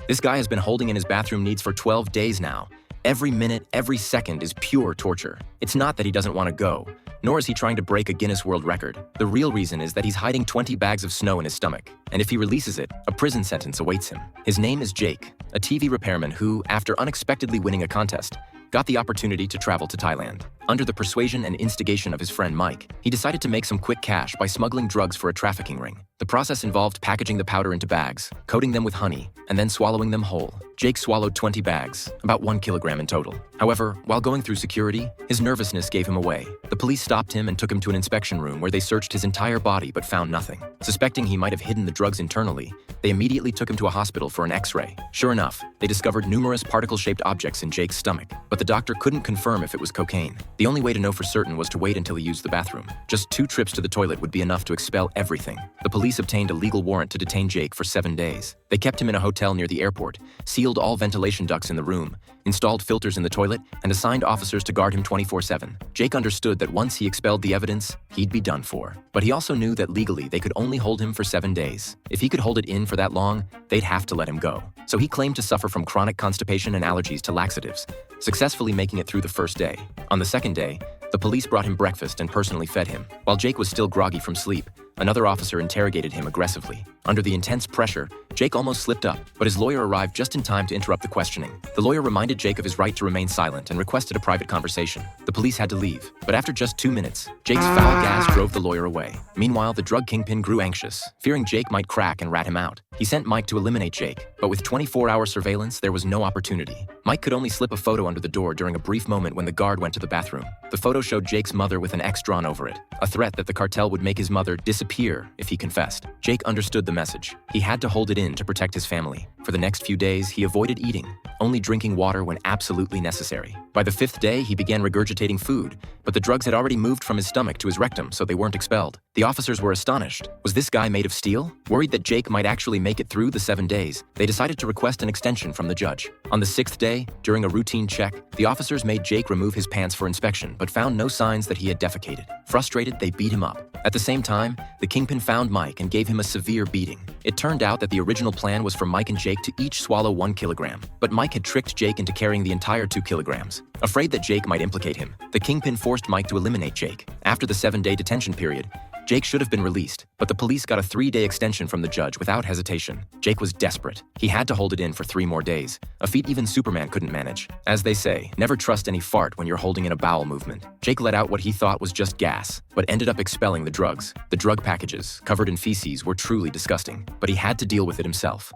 This guy has been holding in his bathroom needs for 12 days now. Every minute, every second is pure torture. It's not that he doesn't want to go, nor is he trying to break a Guinness World Record. The real reason is that he's hiding 20 bags of snow in his stomach, and if he releases it, a prison sentence awaits him. His name is Jake, a TV repairman who, after unexpectedly winning a contest, got the opportunity to travel to Thailand. Under the persuasion and instigation of his friend Mike, he decided to make some quick cash by smuggling drugs for a trafficking ring. The process involved packaging the powder into bags, coating them with honey, and then swallowing them whole. Jake swallowed 20 bags, about 1 kilogram in total. However, while going through security, his nervousness gave him away. The police stopped him and took him to an inspection room where they searched his entire body but found nothing. Suspecting he might have hidden the drugs internally, they immediately took him to a hospital for an X-ray. Sure enough, they discovered numerous particle-shaped objects in Jake's stomach, but the doctor couldn't confirm if it was cocaine. The only way to know for certain was to wait until he used the bathroom. Just 2 trips to the toilet would be enough to expel everything. The police obtained a legal warrant to detain Jake for 7 days. They kept him in a hotel near the airport, sealed all ventilation ducts in the room, installed filters in the toilet, and assigned officers to guard him 24/7. Jake understood that once he expelled the evidence, he'd be done for. But he also knew that legally they could only hold him for 7 days. If he could hold it in for that long, they'd have to let him go. So he claimed to suffer from chronic constipation and allergies to laxatives, successfully making it through the first day. On the second day, the police brought him breakfast and personally fed him. While Jake was still groggy from sleep, another officer interrogated him aggressively. Under the intense pressure, Jake almost slipped up, but his lawyer arrived just in time to interrupt the questioning. The lawyer reminded Jake of his right to remain silent and requested a private conversation. The police had to leave, but after just 2 minutes, Jake's foul gas drove the lawyer away. Meanwhile, the drug kingpin grew anxious, fearing Jake might crack and rat him out. He sent Mike to eliminate Jake, but with 24-hour surveillance, there was no opportunity. Mike could only slip a photo under the door during a brief moment when the guard went to the bathroom. The photo showed Jake's mother with an X drawn over it, a threat that the cartel would make his mother disappear if he confessed. Jake understood the message. He had to hold it in to protect his family. For the next few days, he avoided eating, only drinking water when absolutely necessary. By the 5th day, he began regurgitating food, but the drugs had already moved from his stomach to his rectum, so they weren't expelled. The officers were astonished. Was this guy made of steel? Worried that Jake might actually make it through the 7 days, they decided to request an extension from the judge. On the 6th day, during a routine check, the officers made Jake remove his pants for inspection, but found no signs that he had defecated. Frustrated, they beat him up. At the same time, the kingpin found Mike and gave him a severe beating. It turned out that the original plan was for Mike and Jake to each swallow 1 kilogram, but Mike had tricked Jake into carrying the entire 2 kilograms. Afraid that Jake might implicate him, the kingpin forced Mike to eliminate Jake. After the 7-day detention period, Jake should have been released, but the police got a 3-day extension from the judge without hesitation. Jake was desperate. He had to hold it in for 3 more days, a feat even Superman couldn't manage. As they say, never trust any fart when you're holding in a bowel movement. Jake let out what he thought was just gas, but ended up expelling the drugs. The drug packages, covered in feces, were truly disgusting, but he had to deal with it himself.